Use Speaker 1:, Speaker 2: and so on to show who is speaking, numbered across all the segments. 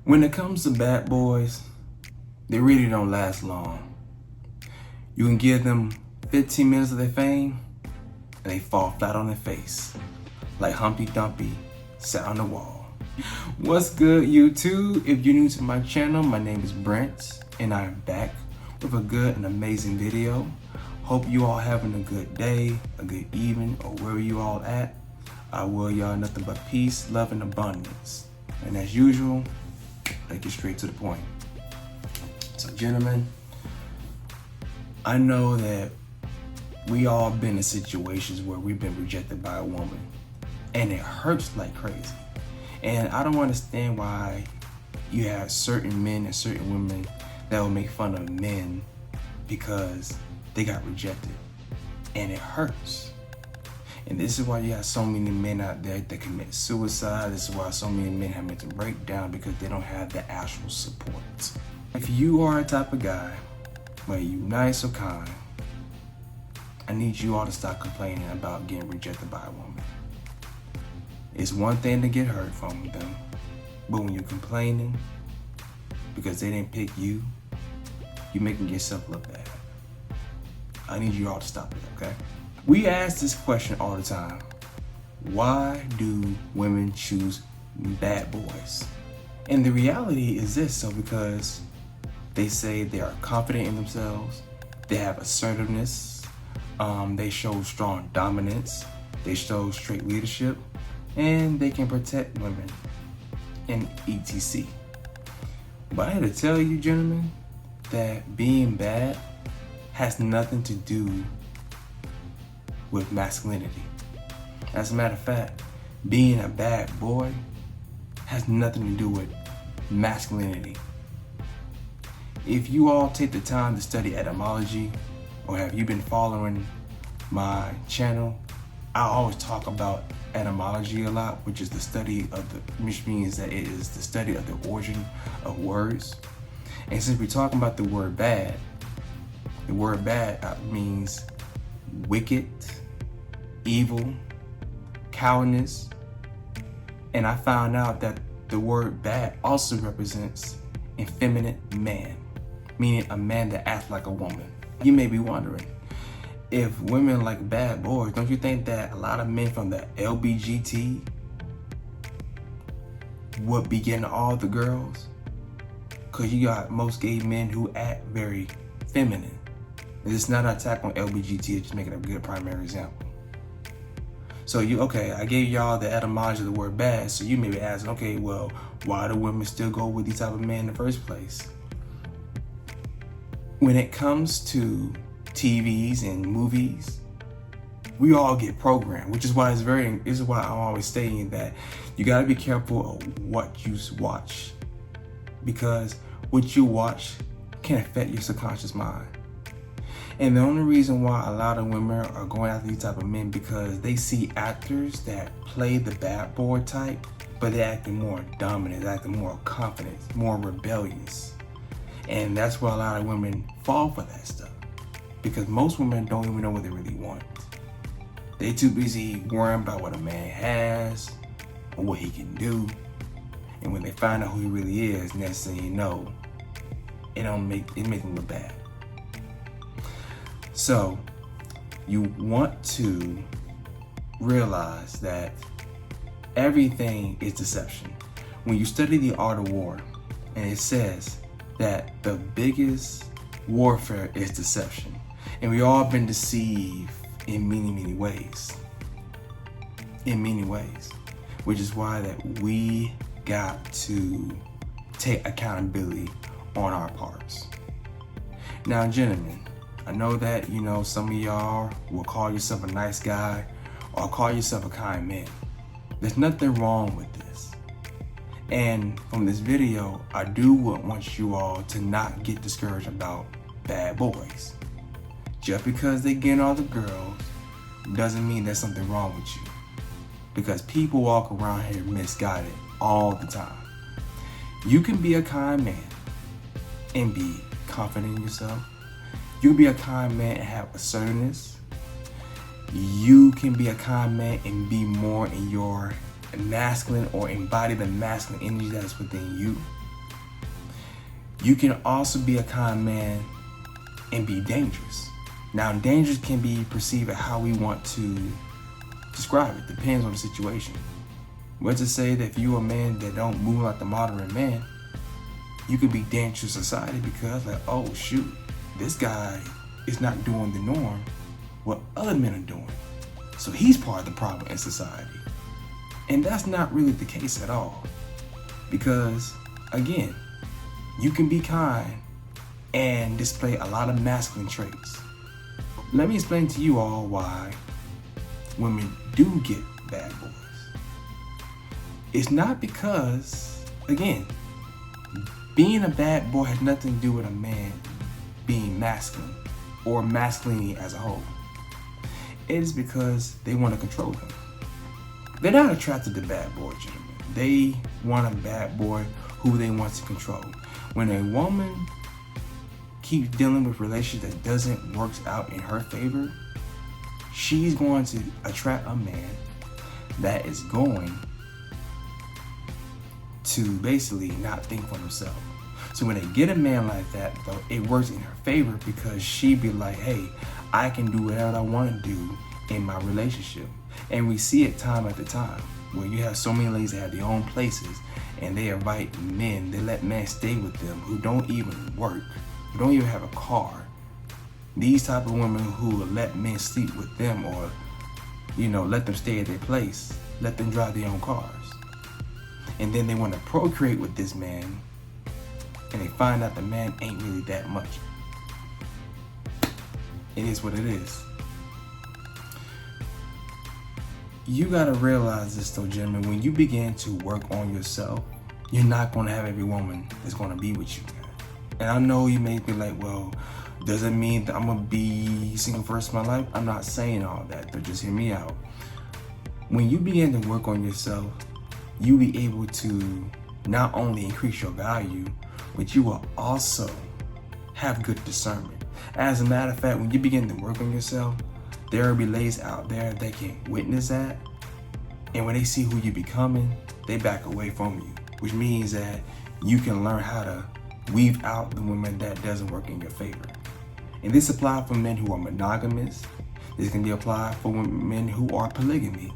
Speaker 1: When it comes to bad boys, they really don't last long. You can give them 15 minutes of their fame and they fall flat on their face, like Humpty Dumpty sat on the wall. What's good, YouTube? If you're new to my channel, my name is Brent and I am back with a good and amazing video. Hope you all having a good day, a good evening, or wherever you all at. I will y'all nothing but peace, love, and abundance. And as usual, let's get straight to the point. So gentlemen, I know that we all been in situations where we've been rejected by a woman and it hurts like crazy. And I don't understand why you have certain men and certain women that will make fun of men because they got rejected, and it hurts. And this is why you have so many men out there that commit suicide. This is why so many men have mental breakdown, because they don't have the actual support. If you are a type of guy where you nice or kind, I need you all to stop complaining about getting rejected by a woman. It's one thing to get hurt from them, but when you're complaining because they didn't pick you, you're making yourself look bad. I need you all to stop it, okay? We ask this question all the time. Why do women choose bad boys? And the reality is this, because they say they are confident in themselves, they have assertiveness, they show strong dominance, they show straight leadership, and they can protect women, and etc. But I had to tell you, gentlemen, that being bad has nothing to do with masculinity. As a matter of fact, being a bad boy has nothing to do with masculinity. If you all take the time to study etymology, or have you been following my channel, I always talk about etymology a lot, which is the study of which means that it is the study of the origin of words. And since we're talking about the word bad means wicked, evil, cowardice, and I found out that the word bad also represents effeminate man, meaning a man that acts like a woman. You may be wondering, if women like bad boys, don't you think that a lot of men from the LBGT would be getting all the girls? Because you got most gay men who act very feminine. And it's not an attack on LBGT, it's just making a good primary example. So I gave y'all the etymology of the word bad, so you may be asking, okay, well, why do women still go with these type of men in the first place? When it comes to TVs and movies, we all get programmed, which is why I'm always saying that you gotta be careful of what you watch, because what you watch can affect your subconscious mind. And the only reason why a lot of women are going after these type of men, because they see actors that play the bad boy type, but they're acting more dominant, they're acting more confident, more rebellious. And that's why a lot of women fall for that stuff, because most women don't even know what they really want. They too busy worrying about what a man has or what he can do. And when they find out who he really is, next thing you know, it makes them look bad. So you want to realize that everything is deception. When you study the art of war, and it says that the biggest warfare is deception. And we all been deceived in many ways. In many ways. Which is why that we got to take accountability on our parts. Now, gentlemen, I know that, some of y'all will call yourself a nice guy or call yourself a kind man. There's nothing wrong with this. And from this video, I do want you all to not get discouraged about bad boys. Just because they get all the girls doesn't mean there's something wrong with you. Because people walk around here misguided all the time. You can be a kind man and be confident in yourself. You can be a kind man and have assertiveness. You can be a kind man and be more in your masculine, or embody the masculine energy that's within you. You can also be a kind man and be dangerous. Now, dangerous can be perceived as how we want to describe it. Depends on the situation. Let's just say that if you're a man that don't move like the modern man, you could be dangerous to society because like, oh shoot, this guy is not doing the norm, what other men are doing. So he's part of the problem in society. And that's not really the case at all. Because again, you can be kind and display a lot of masculine traits. Let me explain to you all why women do get bad boys. It's not because, again, being a bad boy has nothing to do with a man being masculine or masculinity as a whole. It is because they want to control them. They're not attracted to bad boy gentlemen. They want a bad boy who they want to control. When a woman keeps dealing with relationships that doesn't work out in her favor, she's going to attract a man that is going to basically not think for himself. So when they get a man like that, though, it works in her favor because she be like, hey, I can do whatever I want to do in my relationship. And we see it time after time where you have so many ladies that have their own places and they invite men, they let men stay with them who don't even work, who don't even have a car. These type of women who will let men sleep with them or, let them stay at their place, let them drive their own cars. And then they want to procreate with this man and they find out the man ain't really that much. It is what it is. You gotta realize this though, gentlemen, when you begin to work on yourself, you're not gonna have every woman that's gonna be with you. And I know you may be like, well, does it mean that I'm gonna be single for the rest of my life? I'm not saying all that, but just hear me out. When you begin to work on yourself, you'll be able to not only increase your value, but you will also have good discernment. As a matter of fact, when you begin to work on yourself, there will be ladies out there that can witness that. And when they see who you're becoming, they back away from you, which means that you can learn how to weave out the women that doesn't work in your favor. And this applies for men who are monogamous. This can be applied for men who are polygamy.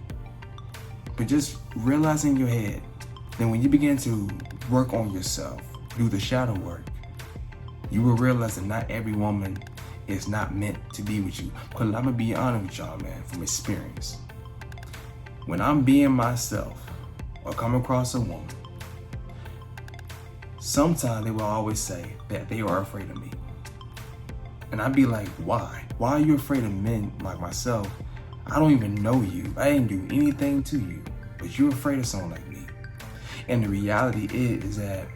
Speaker 1: But just realize in your head that when you begin to work on yourself, do the shadow work, you will realize that not every woman is not meant to be with you. Because I'm gonna be honest with y'all, man, from experience. When I'm being myself or come across a woman, sometimes they will always say that they are afraid of me. And I'd be like, why? Why are you afraid of men like myself? I don't even know you. I didn't do anything to you, but you're afraid of someone like me. And the reality is that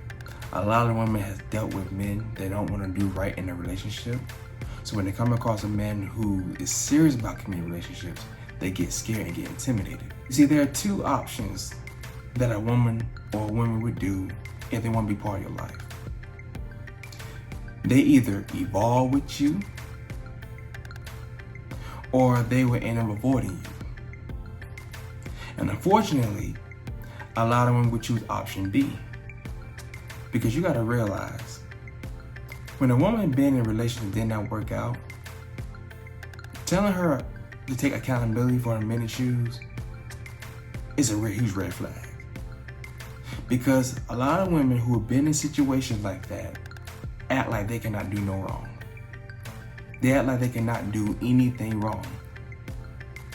Speaker 1: a lot of women have dealt with men that don't want to do right in a relationship. So when they come across a man who is serious about committing relationships, they get scared and get intimidated. You see, there are two options that a woman or women would do if they want to be part of your life. They either evolve with you or they will end up avoiding you. And unfortunately, a lot of women would choose option B. Because you gotta realize, when a woman been in a relationship that did not work out, telling her to take accountability for her men shoes is a huge red flag. Because a lot of women who have been in situations like that act like they cannot do no wrong. They act like they cannot do anything wrong.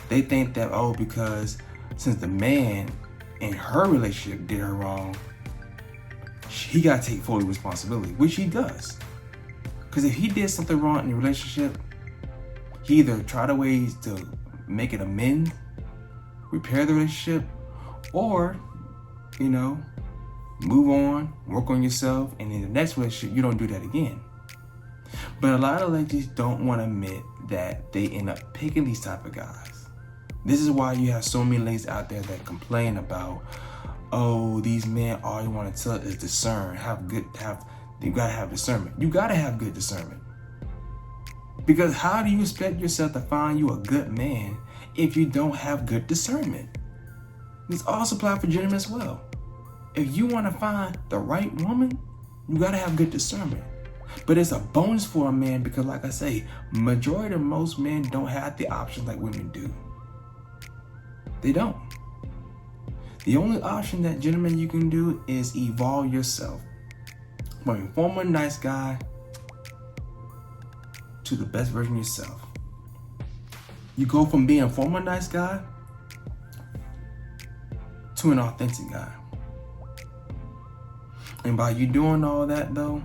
Speaker 1: They think that, because since the man in her relationship did her wrong, he got to take full responsibility, which he does. Because if he did something wrong in the relationship, he either try to ways to make it amend, repair the relationship, or, move on, work on yourself, and in the next relationship, you don't do that again. But a lot of ladies don't want to admit that they end up picking these type of guys. This is why you have so many ladies out there that complain about, these men, all you want to tell is discern, you gotta have discernment. You gotta have good discernment. Because how do you expect yourself to find you a good man if you don't have good discernment? This also applies for gentlemen as well. If you want to find the right woman, You gotta have good discernment. But it's a bonus for a man because, like I say, majority of most men don't have the options like women do. They don't. The only option that, gentlemen, you can do is evolve yourself from a former nice guy to the best version of yourself. You go from being a former nice guy to an authentic guy. And by you doing all that, though,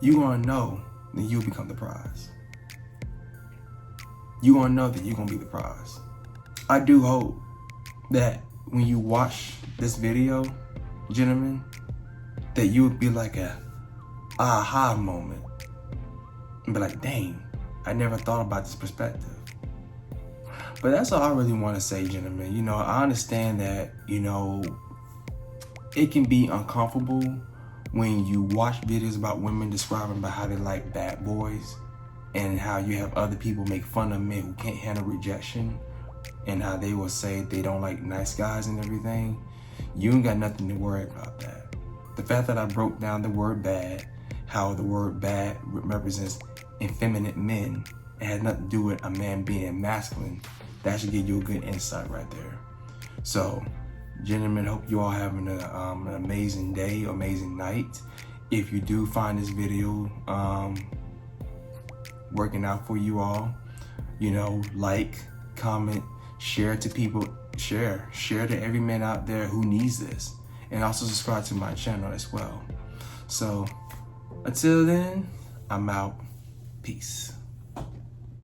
Speaker 1: you're gonna know that you'll become the prize. You're gonna know that you're gonna be the prize. I do hope that when you watch this video, gentlemen, that you would be like a aha moment and be like, dang, I never thought about this perspective. But that's all I really want to say, gentlemen. You know, I understand that, you know, it can be uncomfortable when you watch videos about women describing about how they like bad boys and how you have other people make fun of men who can't handle rejection and how they will say they don't like nice guys and everything. You ain't got nothing to worry about that. The fact that I broke down the word bad, how the word bad represents effeminate men, it had nothing to do with a man being masculine. That should give you a good insight right there. So, gentlemen, hope you all having an amazing day, amazing night. If you do find this video working out for you all, you know, like, comment, share to people, share to every man out there who needs this, and also subscribe to my channel as well. So, until then, I'm out. Peace.